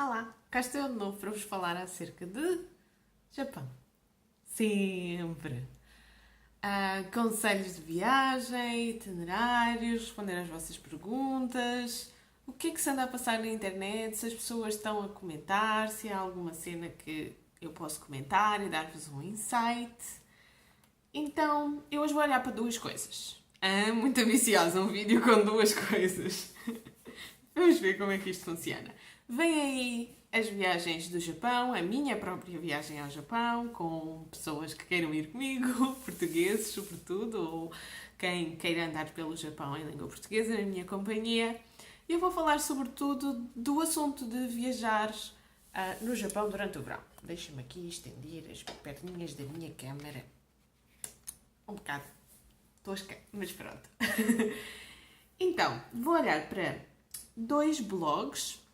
Olá, cá estou eu de novo para vos falar acerca de Japão. Sempre! Conselhos de viagem, itinerários, responder às vossas perguntas, o que é que se anda a passar na internet, se as pessoas estão a comentar, se há alguma cena que eu posso comentar e dar-vos um insight. Então, eu hoje vou olhar para duas coisas. Muito ambiciosa, um vídeo com duas coisas. Vamos ver como é que isto funciona. Vem aí as viagens do Japão, a minha própria viagem ao Japão, com pessoas que queiram ir comigo, portugueses sobretudo, ou quem queira andar pelo Japão em língua portuguesa, na minha companhia. Eu vou falar sobretudo do assunto de viajar no Japão durante o verão. Deixa-me aqui estender as perninhas da minha câmara. Um bocado tosca, mas pronto. Então, vou olhar para dois blogs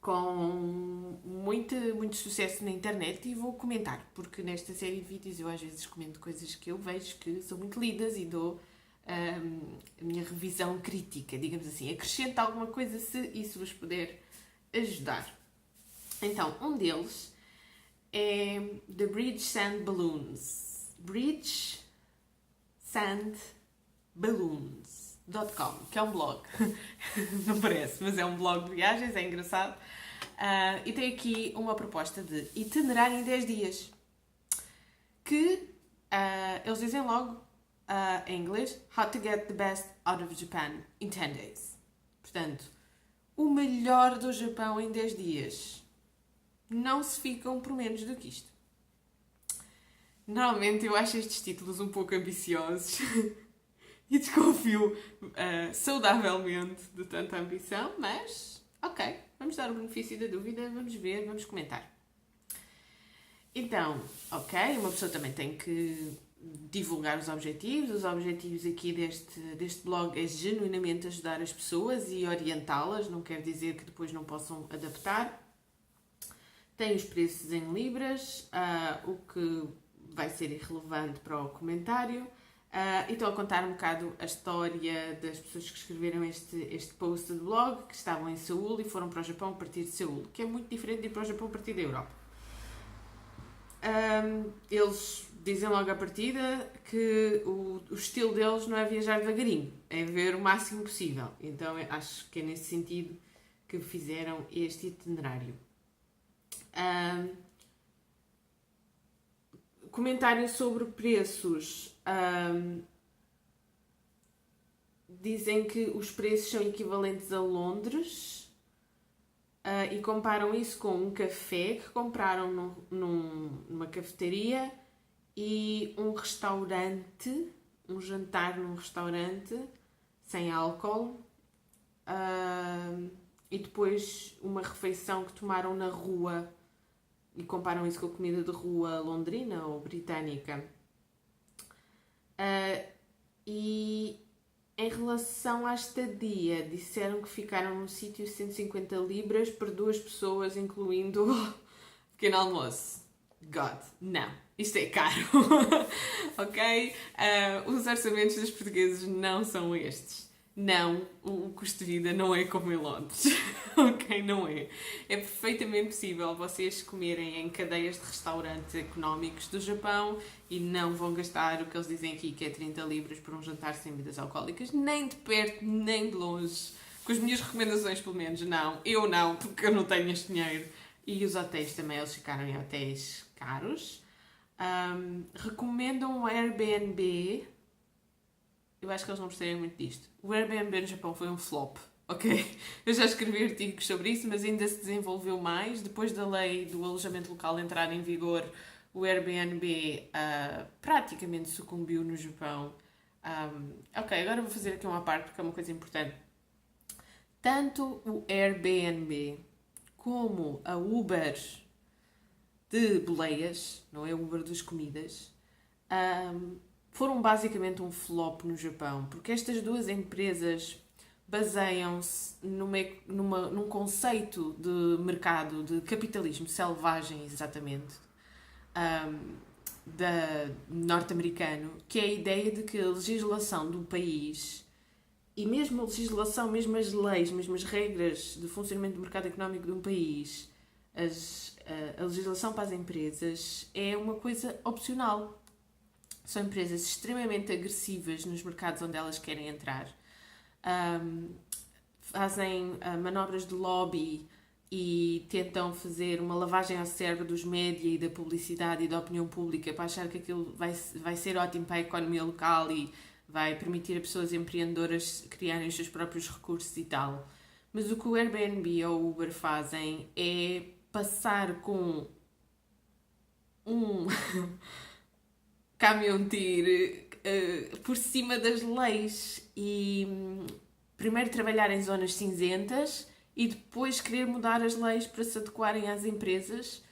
com muito sucesso na internet e vou comentar, porque nesta série de vídeos eu às vezes comento coisas que eu vejo que são muito lidas e dou a minha revisão crítica, digamos assim, acrescento alguma coisa se isso vos puder ajudar. Então, um deles é The Bridge Sand Balloons. Bridge Sand Balloons.com, que é um blog. Não parece, mas é um blog de viagens, é engraçado. E tem aqui uma proposta de itinerário em 10 dias. Que eles dizem logo em inglês: How to get the best out of Japan in 10 days. Portanto, o melhor do Japão em 10 dias. Não se ficam por menos do que isto. Normalmente eu acho estes títulos um pouco ambiciosos. E desconfio saudavelmente de tanta ambição, mas ok, vamos dar o benefício da dúvida, vamos ver, vamos comentar. Então, ok, uma pessoa também tem que divulgar os objetivos aqui deste blog é genuinamente ajudar as pessoas e orientá-las, não quer dizer que depois não possam adaptar. Tem os preços em libras, o que vai ser irrelevante para o comentário. E estou a contar um bocado a história das pessoas que escreveram este post de blog, que estavam em Seul e foram para o Japão a partir de Seul, que é muito diferente de ir para o Japão a partir da Europa. Eles dizem logo à partida que o estilo deles não é viajar devagarinho, é ver o máximo possível. Então acho que é nesse sentido que fizeram este itinerário. Comentário sobre preços. Dizem que os preços são equivalentes a Londres e comparam isso com um café que compraram numa cafeteria e um restaurante, um jantar num restaurante sem álcool e depois uma refeição que tomaram na rua. E comparam isso com a comida de rua londrina ou britânica. E em relação à estadia, disseram que ficaram num sítio 150 libras por duas pessoas, incluindo o pequeno almoço. God, não. Isto é caro. Ok? Os orçamentos dos portugueses não são estes. Não, o custo de vida não é como em Londres. Ok, não é. É perfeitamente possível vocês comerem em cadeias de restaurantes económicos do Japão e não vão gastar o que eles dizem aqui, que é 30 libras por um jantar sem bebidas alcoólicas, nem de perto, nem de longe. Com as minhas recomendações, pelo menos, não. Eu não, porque eu não tenho este dinheiro. E os hotéis também, eles ficaram em hotéis caros. Recomendam um Airbnb. Eu acho que eles não percebem muito disto. O Airbnb no Japão foi um flop, ok? Eu já escrevi artigos sobre isso, mas ainda se desenvolveu mais. Depois da lei do alojamento local entrar em vigor, o Airbnb praticamente sucumbiu no Japão. Ok, agora vou fazer aqui uma parte porque é uma coisa importante. Tanto o Airbnb como a Uber de boleias, não é Uber das comidas, foram basicamente um flop no Japão, porque estas duas empresas baseiam-se num conceito de mercado de capitalismo selvagem, exatamente, norte-americano, que é a ideia de que a legislação do país E mesmo a legislação, mesmo as leis, mesmo as regras de funcionamento do mercado económico de um país, a legislação para as empresas é uma coisa opcional. São empresas extremamente agressivas nos mercados onde elas querem entrar. Fazem manobras de lobby e tentam fazer uma lavagem ao cérebro dos média e da publicidade e da opinião pública para achar que aquilo vai ser ótimo para a economia local e vai permitir a pessoas empreendedoras criarem os seus próprios recursos e tal. Mas o que o Airbnb ou o Uber fazem é passar com um caminhão-tiro por cima das leis e primeiro trabalhar em zonas cinzentas e depois querer mudar as leis para se adequarem às empresas.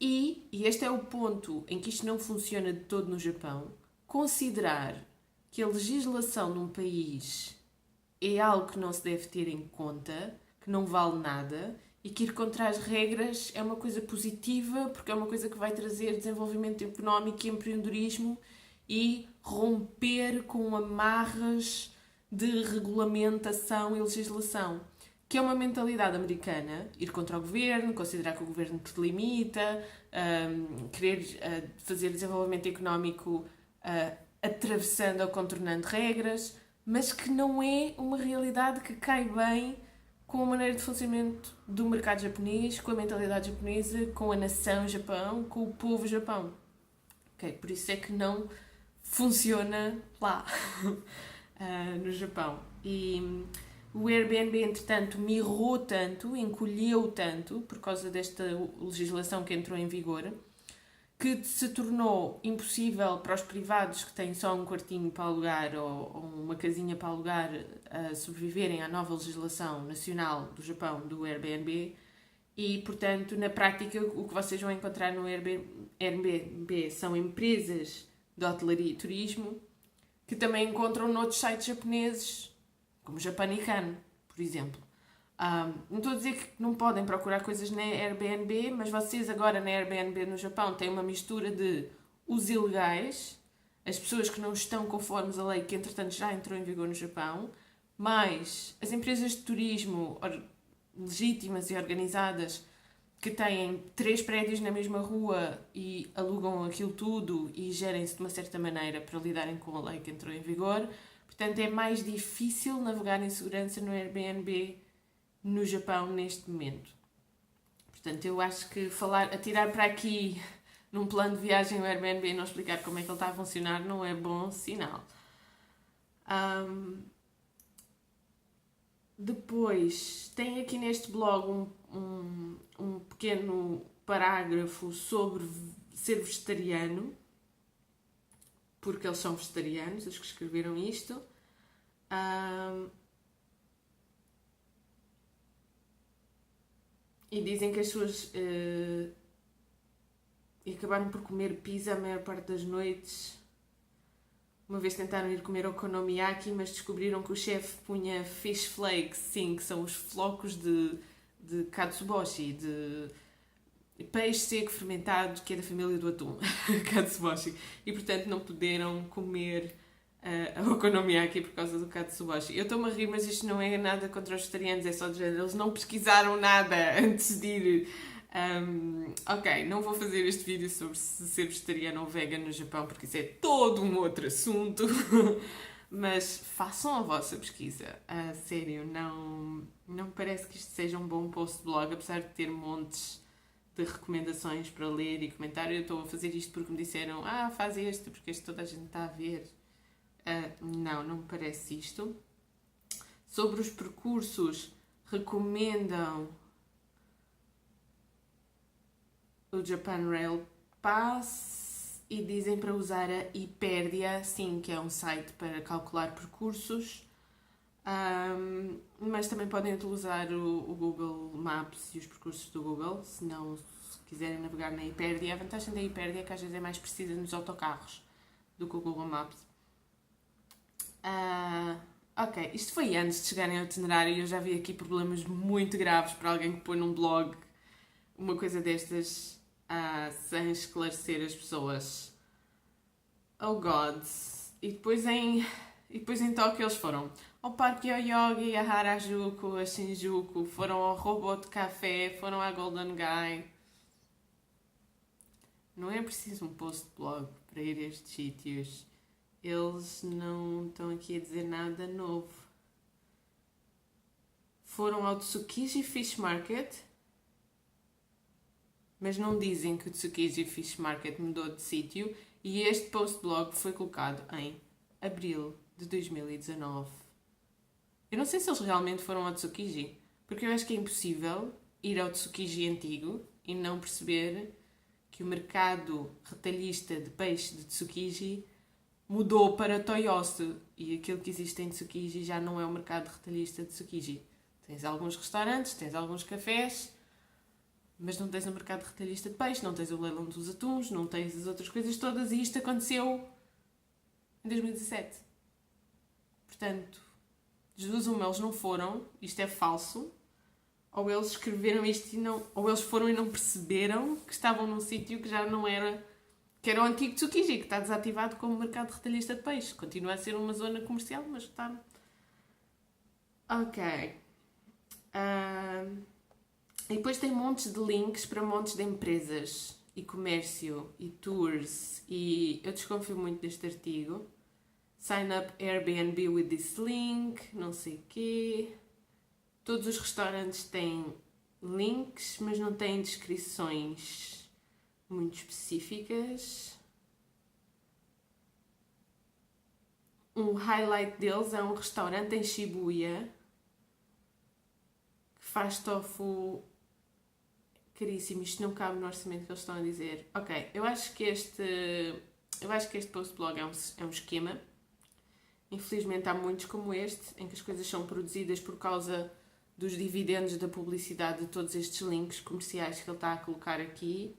E este é o ponto em que isto não funciona de todo no Japão, considerar que a legislação num país é algo que não se deve ter em conta, que não vale nada e que ir contra as regras é uma coisa positiva porque é uma coisa que vai trazer desenvolvimento económico e empreendedorismo e romper com amarras de regulamentação e legislação, que é uma mentalidade americana, ir contra o governo, considerar que o governo te limita, querer fazer desenvolvimento económico atravessando ou contornando regras, mas que não é uma realidade que cai bem com a maneira de funcionamento do mercado japonês, com a mentalidade japonesa, com a nação Japão, com o povo Japão. Okay? Por isso é que não funciona lá, no Japão. E o Airbnb, entretanto, mirrou tanto, encolheu tanto, por causa desta legislação que entrou em vigor, que se tornou impossível para os privados que têm só um quartinho para alugar ou uma casinha para alugar sobreviverem à nova legislação nacional do Japão, do Airbnb. E, portanto, na prática, o que vocês vão encontrar no Airbnb são empresas de hotelaria e turismo que também encontram noutros sites japoneses, como o Japanicano, por exemplo. Não estou a dizer que não podem procurar coisas na Airbnb, mas vocês agora na Airbnb no Japão têm uma mistura de os ilegais, as pessoas que não estão conformes à lei, que entretanto já entrou em vigor no Japão, mais as empresas de turismo legítimas e organizadas que têm 3 prédios na mesma rua e alugam aquilo tudo e gerem-se de uma certa maneira para lidarem com a lei que entrou em vigor. Portanto, é mais difícil navegar em segurança no Airbnb no Japão neste momento. Portanto, eu acho que atirar para aqui num plano de viagem o Airbnb e não explicar como é que ele está a funcionar não é bom sinal. Depois, tem aqui neste blog um pequeno parágrafo sobre ser vegetariano, porque eles são vegetarianos, os que escreveram isto. E dizem que as suas... e acabaram por comer pizza a maior parte das noites. Uma vez tentaram ir comer okonomiyaki, mas descobriram que o chefe punha fish flakes, sim, que são os flocos de katsuboshi, de peixe seco fermentado, que é da família do atum, katsuboshi. E, portanto, não puderam comer a okonomiyaki por causa do katsuboshi. Eu estou-me a rir, mas isto não é nada contra os vegetarianos, é só de género. Eles não pesquisaram nada antes de ir. Ok, não vou fazer este vídeo sobre se ser vegetariano ou vegan no Japão, porque isso é todo um outro assunto. Mas façam a vossa pesquisa. A sério, não parece que isto seja um bom post de blog, apesar de ter montes de recomendações para ler e comentar. Eu estou a fazer isto porque me disseram, faz este, porque este toda a gente está a ver. Não me parece isto. Sobre os percursos, recomendam o Japan Rail Pass e dizem para usar a Hyperdia, sim, que é um site para calcular percursos, mas também podem utilizar o Google Maps e os percursos do Google, se quiserem navegar na Hyperdia. A vantagem da Hyperdia é que às vezes é mais precisa nos autocarros do que o Google Maps. Ok, isto foi antes de chegarem ao itinerário e eu já vi aqui problemas muito graves para alguém que põe num blog uma coisa destas sem esclarecer as pessoas. Oh God! E depois em Tóquio eles foram: ao Parque Yoyogi, a Harajuku, a Shinjuku, foram ao Robot Café, foram à Golden Guy. Não é preciso um post-blog para ir a estes sítios. Eles não estão aqui a dizer nada novo. Foram ao Tsukiji Fish Market, mas não dizem que o Tsukiji Fish Market mudou de sítio, e este post-blog foi colocado em abril de 2019. Eu não sei se eles realmente foram ao Tsukiji, porque eu acho que é impossível ir ao Tsukiji antigo e não perceber que o mercado retalhista de peixe de Tsukiji mudou para Toyosu, e aquilo que existe em Tsukiji já não é o mercado retalhista de Tsukiji. Tens alguns restaurantes, tens alguns cafés, mas não tens o mercado retalhista de peixe, não tens o leilão dos atuns, não tens as outras coisas todas, e isto aconteceu em 2017. Portanto, Jesus, eles não foram, isto é falso, ou eles escreveram isto e não, ou eles foram e não perceberam que estavam num sítio que já não era, que era o antigo Tsukiji, que está desativado como mercado retalhista de peixe. Continua a ser uma zona comercial, mas está... Ok. E depois tem montes de links para montes de empresas e comércio e tours, e eu desconfio muito deste artigo. Sign up Airbnb with this link, não sei o quê. Todos os restaurantes têm links, mas não têm descrições muito específicas. Um highlight deles é um restaurante em Shibuya que faz tofu caríssimo. Isto não cabe no orçamento que eles estão a dizer. Ok, eu acho que este post-blog é um esquema. Infelizmente há muitos como este, em que as coisas são produzidas por causa dos dividendos da publicidade de todos estes links comerciais que ele está a colocar aqui.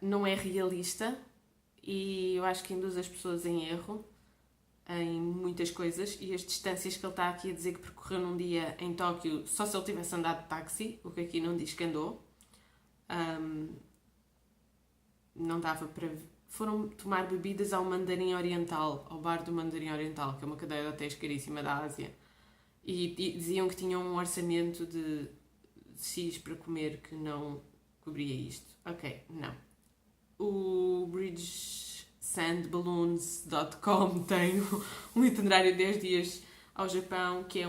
Não é realista e eu acho que induz as pessoas em erro em muitas coisas, e as distâncias que ele está aqui a dizer que percorreu num dia em Tóquio, só se ele tivesse andado de táxi, o que aqui não diz que andou. Não dava para... Foram tomar bebidas ao Mandarim Oriental, ao bar do Mandarim Oriental, que é uma cadeia de hotéis caríssima da Ásia. E diziam que tinham um orçamento de X para comer que não cobria isto. Ok, não. O bridgesandballoons.com tem um itinerário de 10 dias ao Japão, que é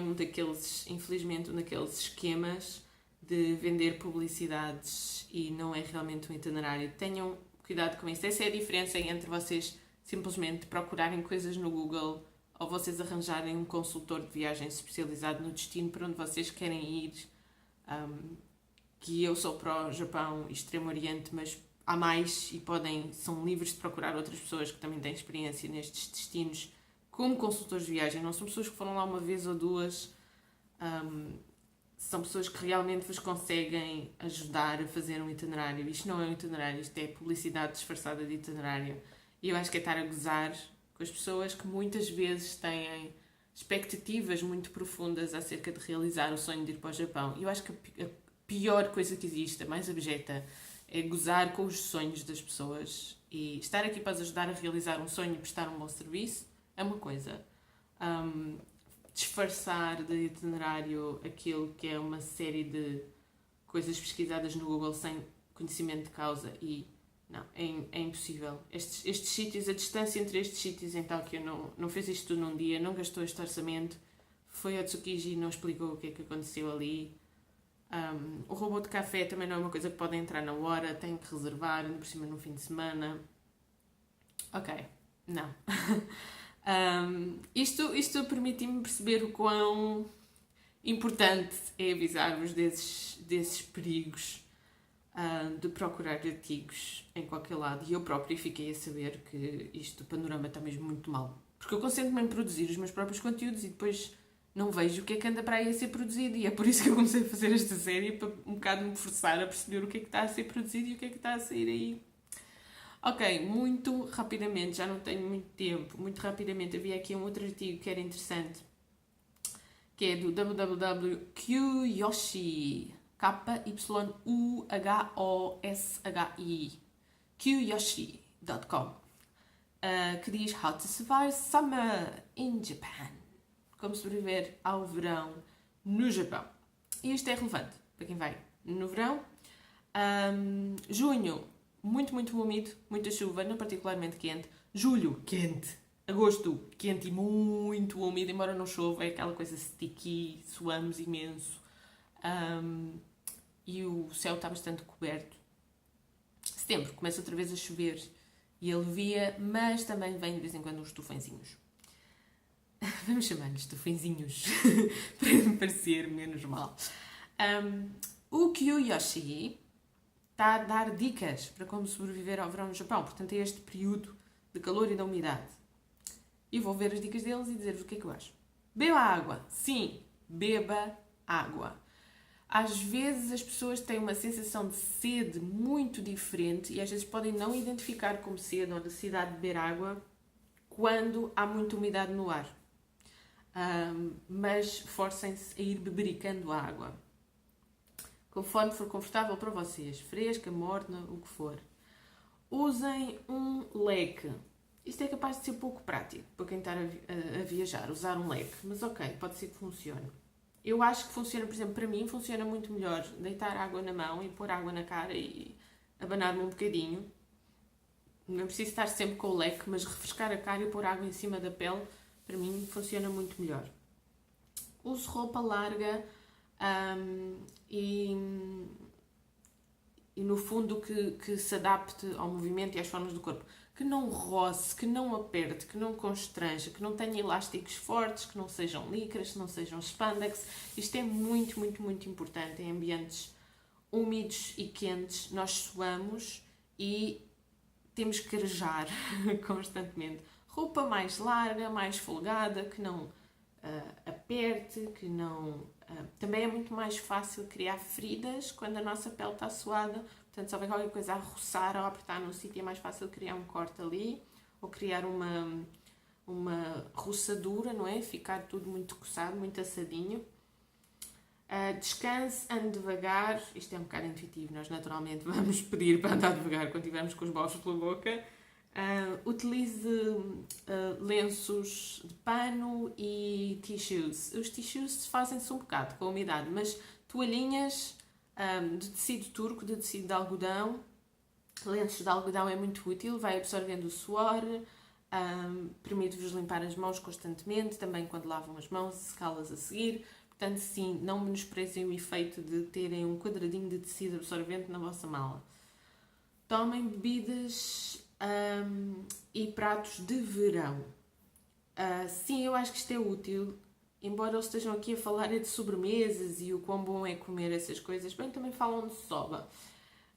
infelizmente, um daqueles esquemas de vender publicidades, e não é realmente um itinerário. Tenham cuidado com isso. Essa é a diferença entre vocês simplesmente procurarem coisas no Google ou vocês arranjarem um consultor de viagens especializado no destino para onde vocês querem ir. Que eu sou pró-Japão e Extremo Oriente, mas há mais, e são livres de procurar outras pessoas que também têm experiência nestes destinos como consultores de viagem. Não são pessoas que foram lá uma vez ou duas, são pessoas que realmente vos conseguem ajudar a fazer um itinerário. Isto não é um itinerário, isto é publicidade disfarçada de itinerário. E eu acho que é estar a gozar com as pessoas que muitas vezes têm expectativas muito profundas acerca de realizar o sonho de ir para o Japão. E eu acho que a pior coisa que existe, a mais abjeta, é gozar com os sonhos das pessoas. E estar aqui para as ajudar a realizar um sonho e prestar um bom serviço é uma coisa. Disfarçar de itinerário aquilo que é uma série de coisas pesquisadas no Google sem conhecimento de causa, e não, é impossível. Estes sítios, a distância entre estes sítios em Tóquio não fez isto tudo num dia, não gastou este orçamento, foi ao Tsukiji e não explicou o que é que aconteceu ali. O robô de café também não é uma coisa que pode entrar na hora, tem que reservar, ainda por cima no fim de semana. Ok, não. Isto permite-me perceber o quão importante é avisar-vos desses perigos de procurar artigos em qualquer lado. E eu própria fiquei a saber que o panorama está mesmo muito mal. Porque eu concentro-me em produzir os meus próprios conteúdos e depois não vejo o que é que anda para aí a ser produzido. E é por isso que eu comecei a fazer esta série, para um bocado me forçar a perceber o que é que está a ser produzido e o que é que está a sair aí. Ok, muito rapidamente, já não tenho muito tempo, muito rapidamente havia aqui um outro artigo que era interessante, que é do www.Kyoshi, Kyuhoshi, Kyoshi.com, que diz How to Survive Summer in Japan. Como sobreviver ao verão no Japão. E isto é relevante para quem vai no verão. Junho, muito, muito úmido, muita chuva, não particularmente quente. Julho, quente. Agosto, quente e muito úmido, embora não chova, é aquela coisa sticky, suamos imenso. E o céu está bastante coberto. Setembro, começa outra vez a chover e alivia, mas também vem de vez em quando uns tufõezinhos. Vamos chamar-lhes tufõezinhos, para me parecer menos mal. O Kyoyoshi está a dar dicas para como sobreviver ao verão no Japão, portanto é este período de calor e da umidade. E vou ver as dicas deles e dizer-vos o que é que eu acho. Beba água. Sim, beba água. Às vezes as pessoas têm uma sensação de sede muito diferente e às vezes podem não identificar como sede ou necessidade de beber água quando há muita umidade no ar. Mas forcem-se a ir bebericando a água. Conforme for confortável para vocês. Fresca, morna, o que for. Usem um leque. Isto é capaz de ser pouco prático para quem está a viajar, usar um leque. Mas ok, pode ser que funcione. Eu acho que funciona, por exemplo, para mim, funciona muito melhor deitar água na mão e pôr água na cara e abanar-me um bocadinho. Não preciso estar sempre com o leque, mas refrescar a cara e pôr água em cima da pele, para mim, funciona muito melhor. Uso roupa larga e no fundo que se adapte ao movimento e às formas do corpo. Que não roce, que não aperte, que não constranja, que não tenha elásticos fortes, que não sejam licras, que não sejam spandex. Isto é muito, muito, muito importante. Em ambientes úmidos e quentes, nós suamos e temos que arejar constantemente. Roupa mais larga, mais folgada, que não aperte, que não... também é muito mais fácil criar feridas quando a nossa pele está suada. Portanto, se houver qualquer coisa a roçar ou a apertar num sítio, é mais fácil criar um corte ali ou criar uma roçadura, não é? Ficar tudo muito coçado, muito assadinho. Descanse, ande devagar. Isto é um bocado intuitivo, nós naturalmente vamos pedir para andar devagar quando estivermos com os bofos pela boca. Utilize lenços de pano e tissues. Os tissues fazem-se um bocado com a umidade, mas toalhinhas de tecido turco, de tecido de algodão. Lenços de algodão é muito útil, vai absorvendo o suor, permite-vos limpar as mãos constantemente, também quando lavam as mãos, secá-las a seguir. Portanto, sim, não menosprezem o efeito de terem um quadradinho de tecido absorvente na vossa mala. Tomem bebidas e pratos de verão. Sim, eu acho que isto é útil. Embora eles estejam aqui a falar de sobremesas e o quão bom é comer essas coisas, bem, também falam de soba.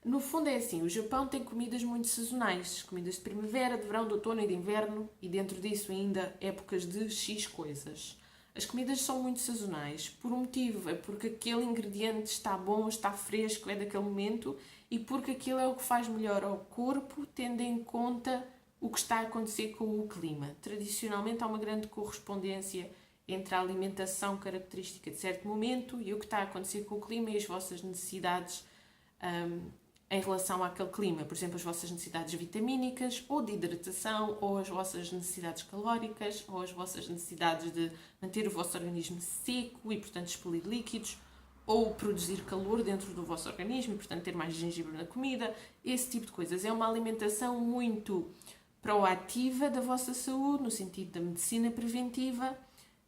No fundo é assim, o Japão tem comidas muito sazonais. Comidas de primavera, de verão, de outono e de inverno. E dentro disso ainda épocas de X coisas. As comidas são muito sazonais por um motivo. É porque aquele ingrediente está bom, está fresco, é daquele momento. E porque aquilo é o que faz melhor ao corpo, tendo em conta o que está a acontecer com o clima. Tradicionalmente há uma grande correspondência entre a alimentação característica de certo momento e o que está a acontecer com o clima e as vossas necessidades em relação àquele clima. Por exemplo, as vossas necessidades vitamínicas ou de hidratação, ou as vossas necessidades calóricas, ou as vossas necessidades de manter o vosso organismo seco e, portanto, expelir líquidos, ou produzir calor dentro do vosso organismo e, portanto, ter mais gengibre na comida. Esse tipo de coisas. É uma alimentação muito proativa da vossa saúde, no sentido da medicina preventiva.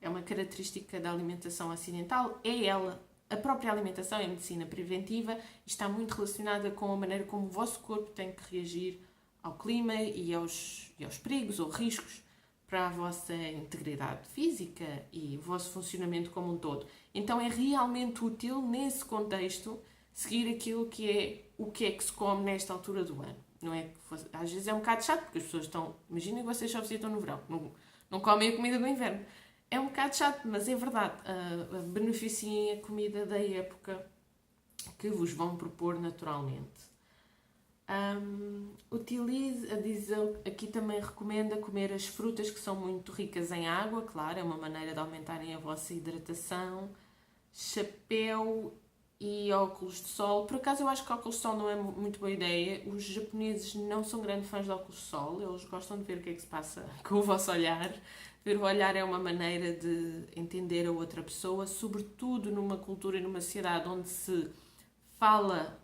É uma característica da alimentação ocidental. É ela, a própria alimentação é medicina preventiva e está muito relacionada com a maneira como o vosso corpo tem que reagir ao clima e aos perigos ou riscos para a vossa integridade física e o vosso funcionamento como um todo. Então é realmente útil, nesse contexto, seguir aquilo que é o que é que se come nesta altura do ano. Não é? Às vezes é um bocado chato, porque as pessoas estão... Imaginem que vocês só visitam no verão, não comem a comida do inverno. É um bocado chato, mas é verdade. Beneficiem a comida da época que vos vão propor naturalmente. Aqui também recomenda comer as frutas que são muito ricas em água, claro, é uma maneira de aumentarem a vossa hidratação. Chapéu e óculos de sol. Por acaso eu acho que óculos de sol não é muito boa ideia. Os japoneses não são grandes fãs de óculos de sol, eles gostam de ver o que é que se passa com o vosso olhar. Ver o olhar é uma maneira de entender a outra pessoa, sobretudo numa cultura e numa sociedade onde se fala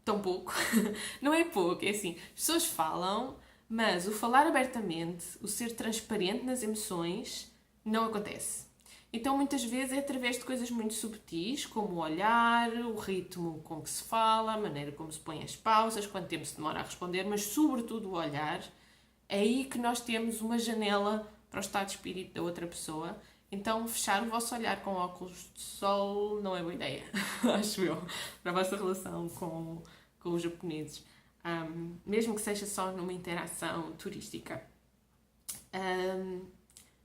tão pouco. Não é pouco, é assim, as pessoas falam, mas o falar abertamente, o ser transparente nas emoções, não acontece. Então, muitas vezes é através de coisas muito subtis, como o olhar, o ritmo com que se fala, a maneira como se põe as pausas, quanto tempo se demora a responder, mas sobretudo o olhar. É aí que nós temos uma janela para o estado de espírito da outra pessoa. Então, fechar o vosso olhar com óculos de sol não é boa ideia, acho eu, para a vossa relação com os japoneses. Mesmo que seja só numa interação turística.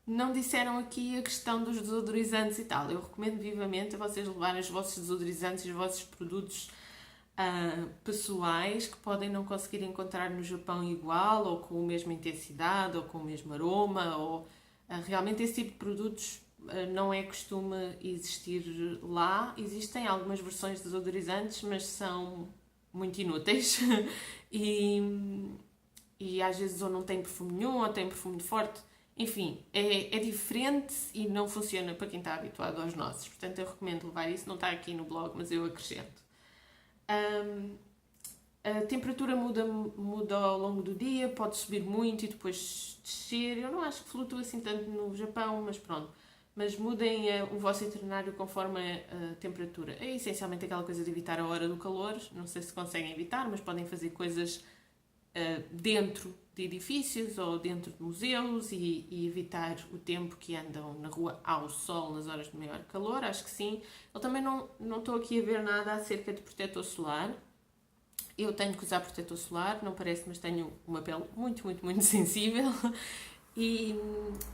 Não disseram aqui a questão dos desodorizantes e tal. Eu recomendo vivamente a vocês levarem os vossos desodorizantes e os vossos produtos pessoais que podem não conseguir encontrar no Japão igual, ou com a mesma intensidade, ou com o mesmo aroma, ou realmente esse tipo de produtos não é costume existir lá. Existem algumas versões de desodorizantes, mas são muito inúteis e às vezes ou não tem perfume nenhum, ou tem perfume forte. Enfim, é diferente e não funciona para quem está habituado aos nossos. Portanto, eu recomendo levar isso. Não está aqui no blog, mas eu acrescento. A temperatura muda ao longo do dia, pode subir muito e depois descer. Eu não acho que flutua assim tanto no Japão, mas pronto. Mas mudem o vosso itinerário conforme a temperatura. É essencialmente aquela coisa de evitar a hora do calor. Não sei se conseguem evitar, mas podem fazer coisas dentro de edifícios ou dentro de museus e evitar o tempo que andam na rua ao sol nas horas de maior calor. Acho que sim. Eu também não estou aqui a ver nada acerca de protetor solar. Eu tenho que usar protetor solar, não parece, mas tenho uma pele muito, muito, muito sensível. E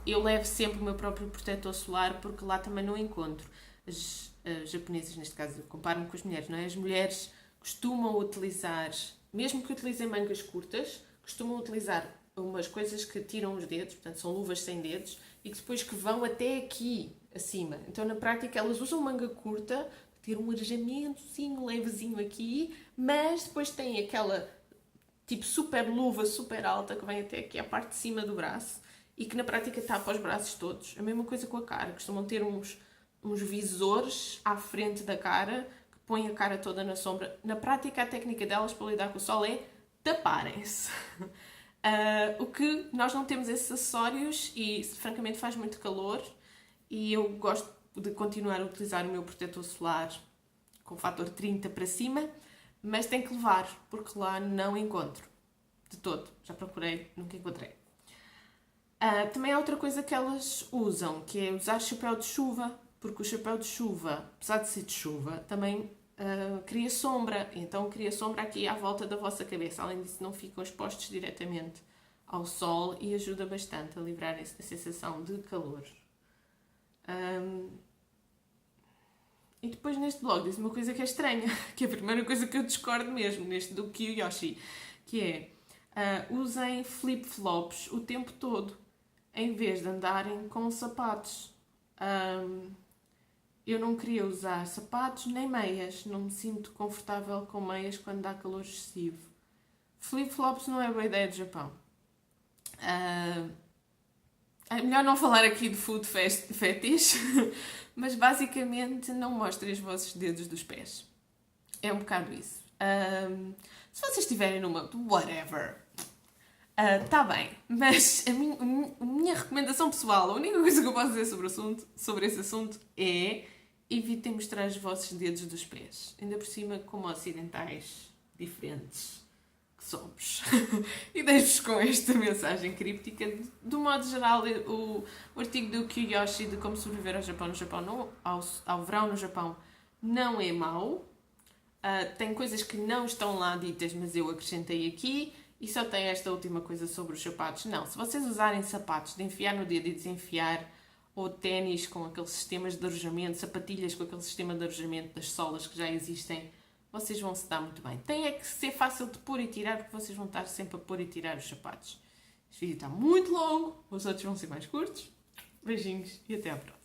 eu levo sempre o meu próprio protetor solar porque lá também não encontro. As japonesas, neste caso, comparo-me com as mulheres, não é? As mulheres costumam utilizar, mesmo que utilizem mangas curtas, costumam utilizar umas coisas que tiram os dedos, portanto são luvas sem dedos, e que depois que vão até aqui, acima. Então na prática elas usam manga curta, ter um arejamentozinho levezinho aqui, mas depois tem aquela tipo super luva, super alta, que vem até aqui à parte de cima do braço, e que na prática tapa os braços todos. A mesma coisa com a cara, costumam ter uns visores à frente da cara, que põem a cara toda na sombra. Na prática a técnica delas para lidar com o sol é taparem-se. O que nós não temos esses acessórios e francamente faz muito calor e eu gosto de continuar a utilizar o meu protetor solar com fator 30 para cima, mas tem que levar, porque lá não encontro de todo. Já procurei, nunca encontrei. Também há outra coisa que elas usam, que é usar chapéu de chuva, porque o chapéu de chuva, apesar de ser de chuva, também cria sombra. Então cria sombra aqui à volta da vossa cabeça. Além disso, não ficam expostos diretamente ao sol e ajuda bastante a livrarem-se da sensação de calor. E depois neste blog diz uma coisa que é estranha, que é a primeira coisa que eu discordo mesmo, neste do Kiyoshi, que é usem flip-flops o tempo todo, em vez de andarem com sapatos. Eu não queria usar sapatos nem meias, não me sinto confortável com meias quando dá calor excessivo. Flip-flops não é boa ideia do Japão. É melhor não falar aqui de food fetish, mas basicamente não mostrem os vossos dedos dos pés. É um bocado isso. Se vocês estiverem numa whatever, tá bem, mas a minha recomendação pessoal, a única coisa que eu posso dizer sobre esse assunto é evitem mostrar os vossos dedos dos pés. Ainda por cima, como ocidentais diferentes que somos. E deixo-vos com esta mensagem críptica. Do modo geral, o artigo do Kiyoshi de como sobreviver ao verão no Japão não é mau. Tem coisas que não estão lá ditas, mas eu acrescentei aqui. E só tem esta última coisa sobre os sapatos. Não, se vocês usarem sapatos de enfiar no dedo e desenfiar, ou ténis com aqueles sistemas de arejamento, sapatilhas com aquele sistema de arejamento das solas que já existem, vocês vão se dar muito bem. Tem é que ser fácil de pôr e tirar, porque vocês vão estar sempre a pôr e tirar os sapatos. Este vídeo está muito longo, os outros vão ser mais curtos. Beijinhos e até à próxima.